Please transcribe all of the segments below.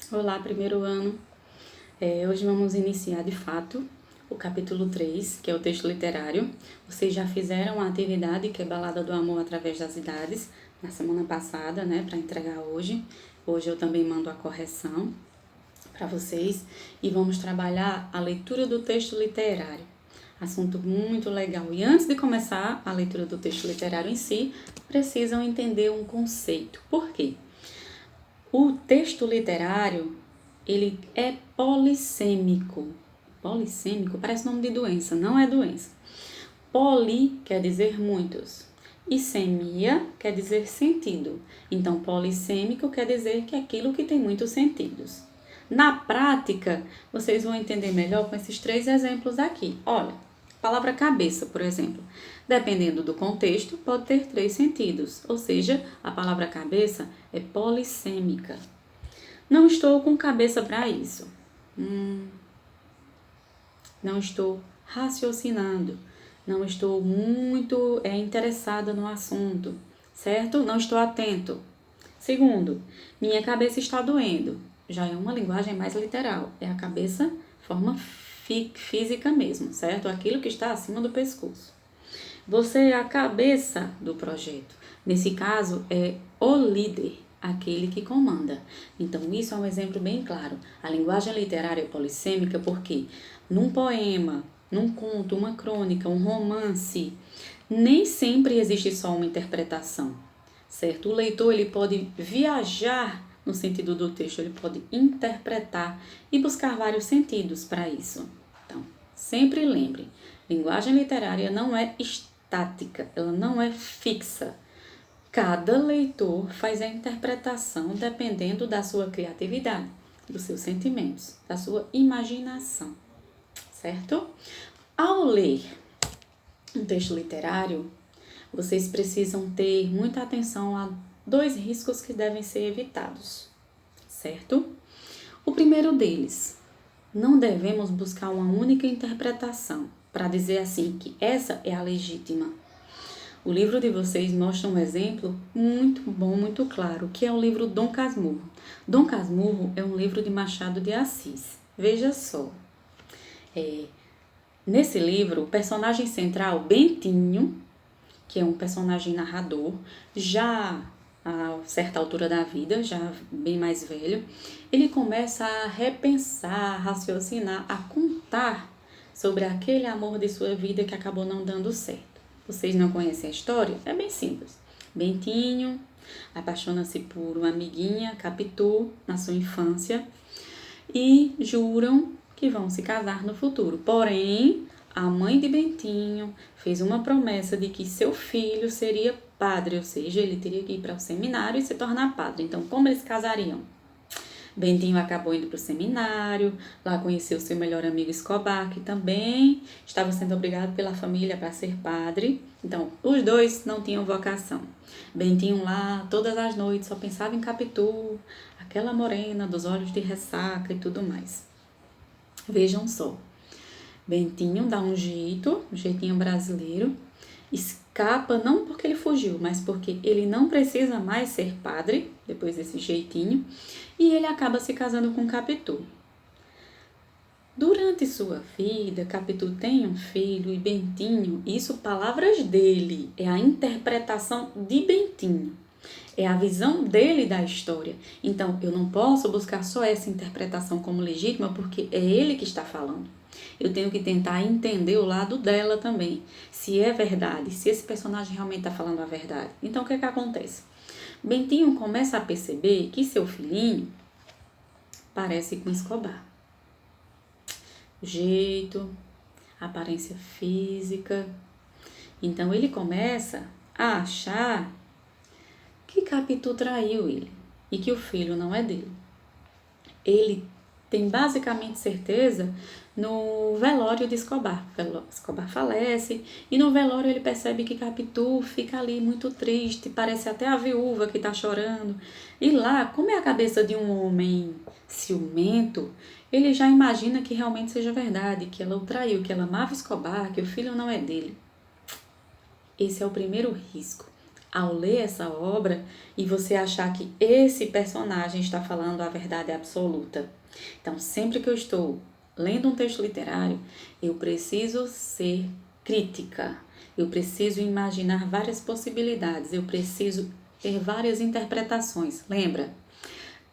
Olá, primeiro ano. Hoje vamos iniciar de fato o capítulo 3, que é o texto literário. Vocês já fizeram a atividade que é Balada do Amor através das Idades, na semana passada, né, para entregar hoje. Hoje eu também mando a correção para vocês e vamos trabalhar a leitura do texto literário. Assunto muito legal. E antes de começar a leitura do texto literário em si, precisam entender um conceito. Por quê? O texto literário, ele é polissêmico. Polissêmico parece nome de doença, não é doença. Poli quer dizer muitos e semia quer dizer sentido. Então, polissêmico quer dizer que é aquilo que tem muitos sentidos. Na prática, vocês vão entender melhor com esses 3 exemplos aqui. Olha, palavra cabeça, por exemplo. Dependendo do contexto, pode ter 3 sentidos, ou seja, a palavra cabeça é polissêmica. Não estou com cabeça para isso. Não estou raciocinando. Não estou muito interessada no assunto, certo? Não estou atento. Segundo, minha cabeça está doendo. Já é uma linguagem mais literal. É a cabeça, forma física mesmo, certo? Aquilo que está acima do pescoço. Você é a cabeça do projeto. Nesse caso, é o líder, aquele que comanda. Então, isso é um exemplo bem claro. A linguagem literária é polissêmica porque num poema, num conto, uma crônica, um romance, nem sempre existe só uma interpretação, certo? O leitor ele pode viajar no sentido do texto, ele pode interpretar e buscar vários sentidos para isso. Então, sempre lembre, linguagem literária não é estática, ela não é fixa. Cada leitor faz a interpretação dependendo da sua criatividade, dos seus sentimentos, da sua imaginação, certo? Ao ler um texto literário, vocês precisam ter muita atenção a 2 riscos que devem ser evitados, certo? O primeiro deles, não devemos buscar uma única interpretação para dizer assim que essa é a legítima. O livro de vocês mostra um exemplo muito bom, muito claro, que é o livro Dom Casmurro. Dom Casmurro é um livro de Machado de Assis. Veja só, nesse livro, o personagem central, Bentinho, que é um personagem narrador, já a certa altura da vida, já bem mais velho, ele começa a repensar, a raciocinar, a contar sobre aquele amor de sua vida que acabou não dando certo. Vocês não conhecem a história? É bem simples. Bentinho apaixona-se por uma amiguinha, Capitu, na sua infância, e juram que vão se casar no futuro. Porém, a mãe de Bentinho fez uma promessa de que seu filho seria padre, ou seja, ele teria que ir para o seminário e se tornar padre. Então, como eles casariam? Bentinho acabou indo para o seminário, lá conheceu seu melhor amigo Escobar, que também estava sendo obrigado pela família para ser padre. Então, os dois não tinham vocação. Bentinho lá, todas as noites, só pensava em Capitu, aquela morena dos olhos de ressaca e tudo mais. Vejam só, Bentinho dá um jeitinho brasileiro, escapa não porque ele fugiu, mas porque ele não precisa mais ser padre, depois desse jeitinho, e ele acaba se casando com Capitu. Durante sua vida, Capitu tem um filho e Bentinho, isso palavras dele, é a interpretação de Bentinho, é a visão dele da história. Então, eu não posso buscar só essa interpretação como legítima porque é ele que está falando. Eu tenho que tentar entender o lado dela também, se é verdade, se esse personagem realmente está falando a verdade. Então, o que acontece? Bentinho começa a perceber que seu filhinho parece com Escobar. O jeito, a aparência física. Então, ele começa a achar que Capitu traiu ele e que o filho não é dele. Ele tem basicamente certeza no velório de Escobar. Escobar falece e no velório ele percebe que Capitu fica ali muito triste, parece até a viúva que está chorando. E lá, como é a cabeça de um homem ciumento, ele já imagina que realmente seja verdade, que ela o traiu, que ela amava Escobar, que o filho não é dele. Esse é o primeiro risco. ao ler essa obra e você achar que esse personagem está falando a verdade absoluta. Então, sempre que eu estou lendo um texto literário, eu preciso ser crítica, eu preciso imaginar várias possibilidades, eu preciso ter várias interpretações. Lembra?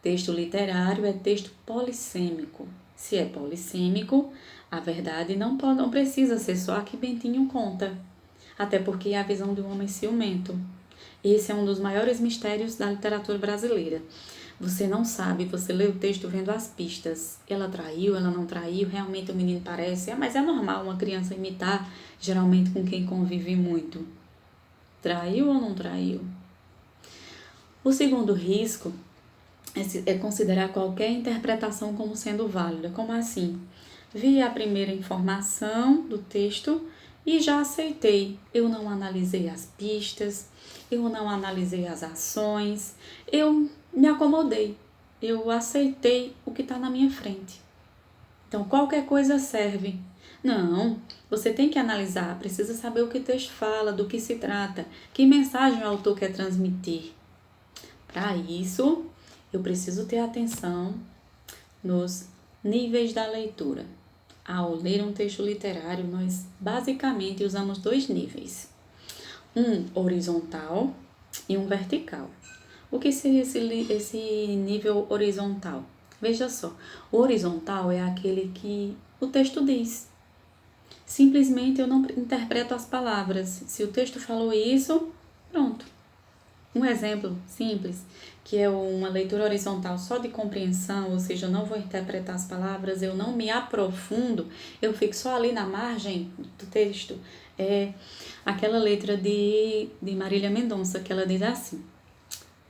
Texto literário é texto polissêmico. Se é polissêmico, a verdade não precisa ser só a que Bentinho conta, até porque é a visão de um homem ciumento. Esse é um dos maiores mistérios da literatura brasileira. Você não sabe, você lê o texto vendo as pistas. Ela traiu, ela não traiu, realmente o menino parece. Mas é normal uma criança imitar, geralmente com quem convive muito. Traiu ou não traiu? O segundo risco é considerar qualquer interpretação como sendo válida. Como assim? Vi a primeira informação do texto e já aceitei. Eu não analisei as pistas, eu não analisei as ações, eu me acomodei, eu aceitei o que está na minha frente. Então, qualquer coisa serve. Não, você tem que analisar, precisa saber o que o texto fala, do que se trata, que mensagem o autor quer transmitir. Para isso, eu preciso ter atenção nos níveis da leitura. Ao ler um texto literário, nós basicamente usamos 2 níveis. Um horizontal e um vertical. O que seria esse nível horizontal? Veja só, o horizontal é aquele que o texto diz. Simplesmente eu não interpreto as palavras. Se o texto falou isso, pronto. Um exemplo simples, que é uma leitura horizontal só de compreensão, ou seja, eu não vou interpretar as palavras, eu não me aprofundo, eu fico só ali na margem do texto. É aquela letra de Marília Mendonça, que ela diz assim: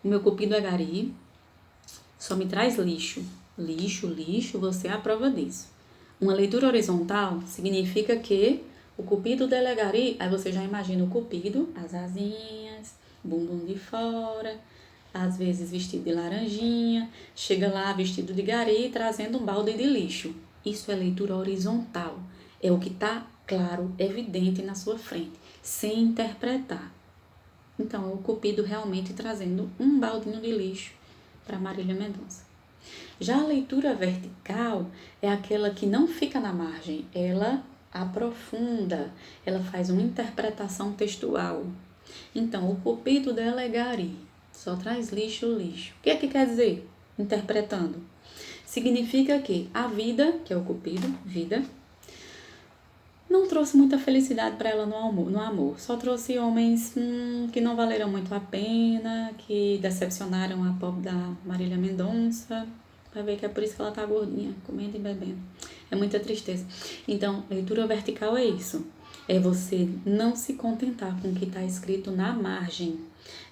o meu cupido é gari, só me traz lixo. Lixo, lixo, você é a prova disso. Uma leitura horizontal significa que o cupido dela é gari, aí você já imagina o cupido, as asinhas, bumbum de fora, às vezes vestido de laranjinha, chega lá vestido de gari trazendo um balde de lixo. Isso é leitura horizontal, é o que está claro, evidente na sua frente, sem interpretar. Então, é o cupido realmente trazendo um baldinho de lixo para Marília Mendonça. Já a leitura vertical é aquela que não fica na margem, ela aprofunda, ela faz uma interpretação textual. Então, o cupido dela é gari, só traz lixo, lixo. O que é que quer dizer? Interpretando. Significa que a vida, que é o cupido, vida, não trouxe muita felicidade para ela no amor. Só trouxe homens que não valeram muito a pena, que decepcionaram a pobre da Marília Mendonça. Vai ver que é por isso que ela tá gordinha, comendo e bebendo. É muita tristeza. Então, leitura vertical é isso. É você não se contentar com o que está escrito na margem.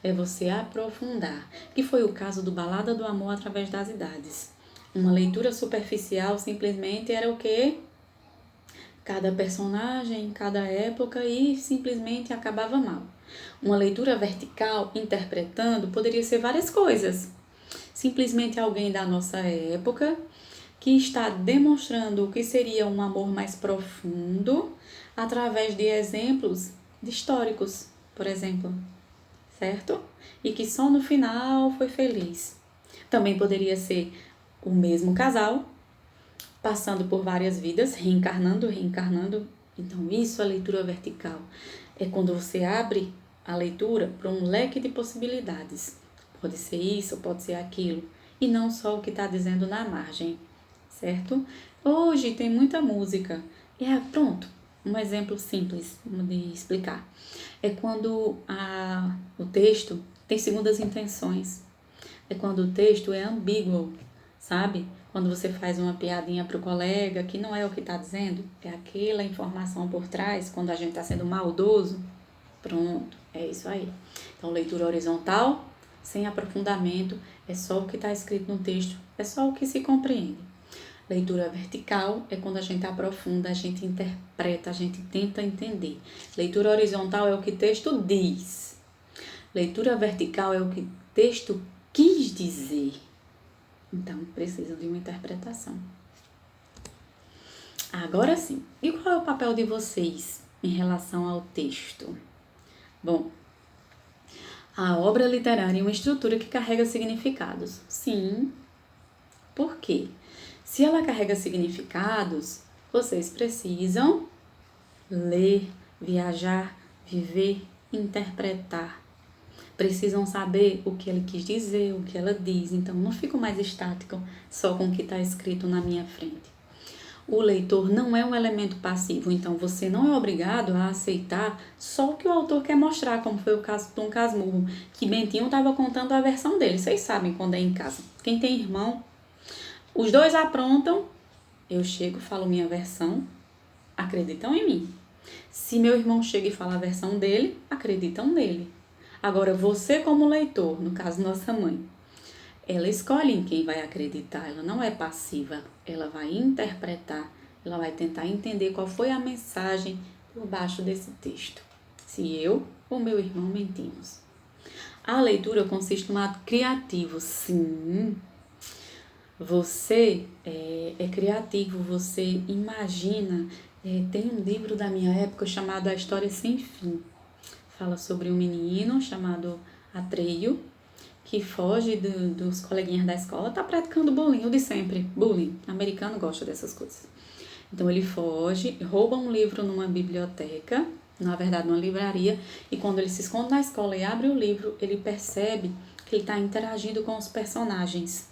É você aprofundar. Que foi o caso do Balada do Amor através das Idades. Uma leitura superficial simplesmente era o quê? Cada personagem, cada época e simplesmente acabava mal. Uma leitura vertical, interpretando, poderia ser várias coisas. Simplesmente alguém da nossa época que está demonstrando o que seria um amor mais profundo através de exemplos históricos, por exemplo, certo? E que só no final foi feliz. Também poderia ser o mesmo casal, passando por várias vidas, reencarnando. Então, isso é a leitura vertical. É quando você abre a leitura para um leque de possibilidades. Pode ser isso, pode ser aquilo. E não só o que está dizendo na margem, certo? Hoje tem muita música. Pronto, um exemplo simples de explicar. É quando o texto tem segundas intenções. É quando o texto é ambíguo, sabe? Quando você faz uma piadinha para o colega que não é o que está dizendo, é aquela informação por trás, quando a gente está sendo maldoso. Pronto, é isso aí. Então, leitura horizontal, sem aprofundamento, é só o que está escrito no texto, é só o que se compreende. Leitura vertical é quando a gente aprofunda, a gente interpreta, a gente tenta entender. Leitura horizontal é o que o texto diz. Leitura vertical é o que o texto quis dizer. Então, precisa de uma interpretação. Agora sim, e qual é o papel de vocês em relação ao texto? Bom, A obra literária é uma estrutura que carrega significados. Sim. Por quê? Se ela carrega significados, vocês precisam ler, viajar, viver, interpretar. Precisam saber o que ele quis dizer, o que ela diz. Então, não fico mais estático só com o que está escrito na minha frente. O leitor não é um elemento passivo, então você não é obrigado a aceitar só o que o autor quer mostrar, como foi o caso do Dom Casmurro, que Bentinho estava contando a versão dele. Vocês sabem quando é em casa. Quem tem irmão, os dois aprontam, eu chego, falo minha versão, acreditam em mim. Se meu irmão chega e fala a versão dele, acreditam nele. Agora, você como leitor, no caso nossa mãe, ela escolhe em quem vai acreditar, ela não é passiva, ela vai interpretar, ela vai tentar entender qual foi a mensagem por baixo desse texto. Se eu ou meu irmão mentimos. A leitura consiste num ato criativo, sim. Você é criativo, você imagina. Tem um livro da minha época chamado A História Sem Fim. Fala sobre um menino chamado Atreio, que foge dos coleguinhas da escola, tá praticando bullying, o de sempre, bullying. O americano gosta dessas coisas. Então ele foge, rouba um livro numa biblioteca, na verdade numa livraria, e quando ele se esconde na escola e abre o livro, ele percebe que ele está interagindo com os personagens.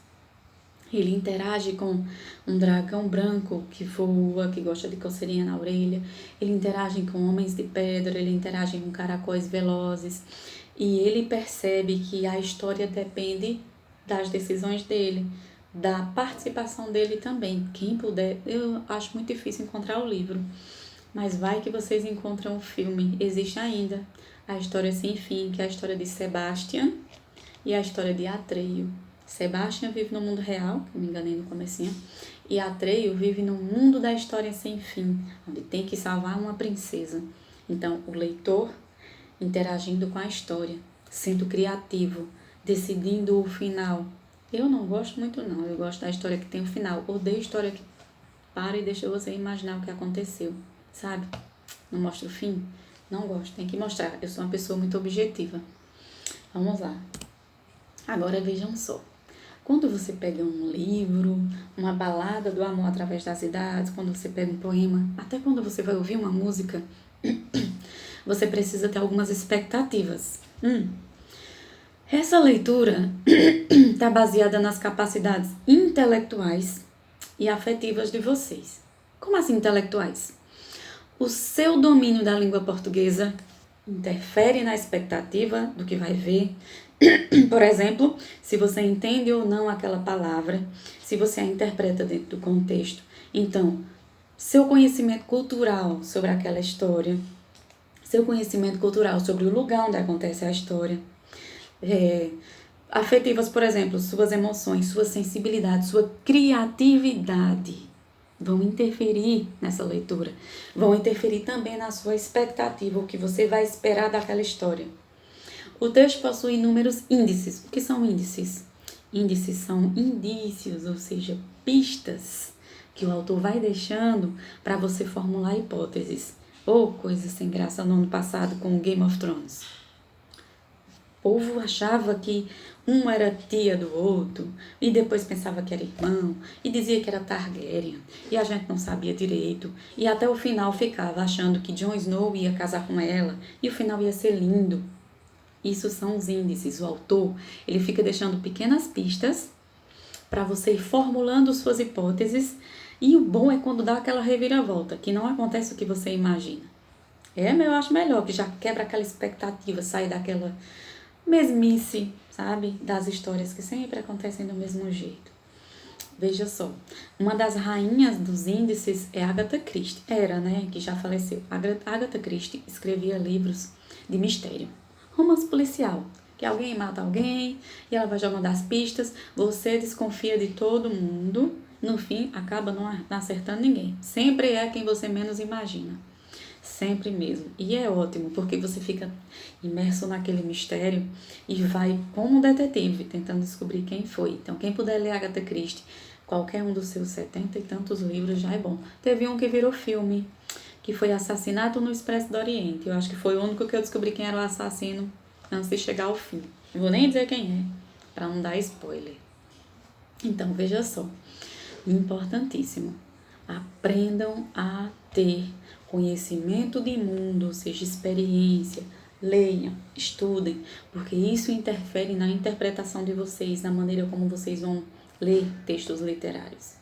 Ele interage com um dragão branco que voa, que gosta de coceirinha na orelha. Ele interage com homens de pedra, ele interage com caracóis velozes. E ele percebe que a história depende das decisões dele, da participação dele também. Quem puder, eu acho muito difícil encontrar o livro, mas vai que vocês encontram o filme. Existe ainda A História Sem Fim, que é a história de Sebastian e a história de Atreio. Sebastian vive no mundo real, que me enganei no comecinho, e Atreio vive no mundo da história sem fim, onde tem que salvar uma princesa. Então, o leitor interagindo com a história, sendo criativo, decidindo o final. Eu não gosto muito não, eu gosto da história que tem o final. Odeio história que para e deixa você imaginar o que aconteceu, sabe? Não mostra o fim? Não gosto, tem que mostrar. Eu sou uma pessoa muito objetiva. Vamos lá. Agora vejam só. Quando você pega um livro, uma balada do amor através das idades, quando você pega um poema, até quando você vai ouvir uma música, você precisa ter algumas expectativas. Essa leitura está baseada nas capacidades intelectuais e afetivas de vocês. Como assim intelectuais? O seu domínio da língua portuguesa interfere na expectativa do que vai ver. Por exemplo, se você entende ou não aquela palavra, se você a interpreta dentro do contexto. Então, seu conhecimento cultural sobre aquela história, seu conhecimento cultural sobre o lugar onde acontece a história, afetivas, por exemplo, suas emoções, sua sensibilidade, sua criatividade vão interferir nessa leitura, vão interferir também na sua expectativa, o que você vai esperar daquela história. O texto possui inúmeros índices. O que são índices? Índices são indícios, ou seja, pistas que o autor vai deixando para você formular hipóteses. Ou coisas sem graça no ano passado com Game of Thrones. O povo achava que um era tia do outro, e depois pensava que era irmão, e dizia que era Targaryen, e a gente não sabia direito, e até o final ficava achando que Jon Snow ia casar com ela, e o final ia ser lindo. Isso são os índices. O autor, ele fica deixando pequenas pistas para você ir formulando suas hipóteses, e o bom é quando dá aquela reviravolta, que não acontece o que você imagina. Eu acho melhor, que já quebra aquela expectativa, sai daquela mesmice, sabe? Das histórias que sempre acontecem do mesmo jeito. Veja só, uma das rainhas dos índices é Agatha Christie. Que já faleceu. Agatha Christie escrevia livros de mistério. Romance policial, que alguém mata alguém e ela vai jogando as pistas, você desconfia de todo mundo, no fim acaba não acertando ninguém. Sempre é quem você menos imagina. Sempre mesmo. E é ótimo, porque você fica imerso naquele mistério e vai como um detetive, tentando descobrir quem foi. Então, quem puder ler Agatha Christie, qualquer um dos seus 70 e tantos livros já é bom. Teve um que virou filme, que foi Assassinato no Expresso do Oriente. Eu acho que foi o único que eu descobri quem era o assassino. antes de chegar ao fim. Não vou nem dizer quem é, para não dar spoiler. Então, veja só, importantíssimo, aprendam a ter conhecimento de mundo, ou seja, experiência, leiam, estudem, porque isso interfere na interpretação de vocês, na maneira como vocês vão ler textos literários.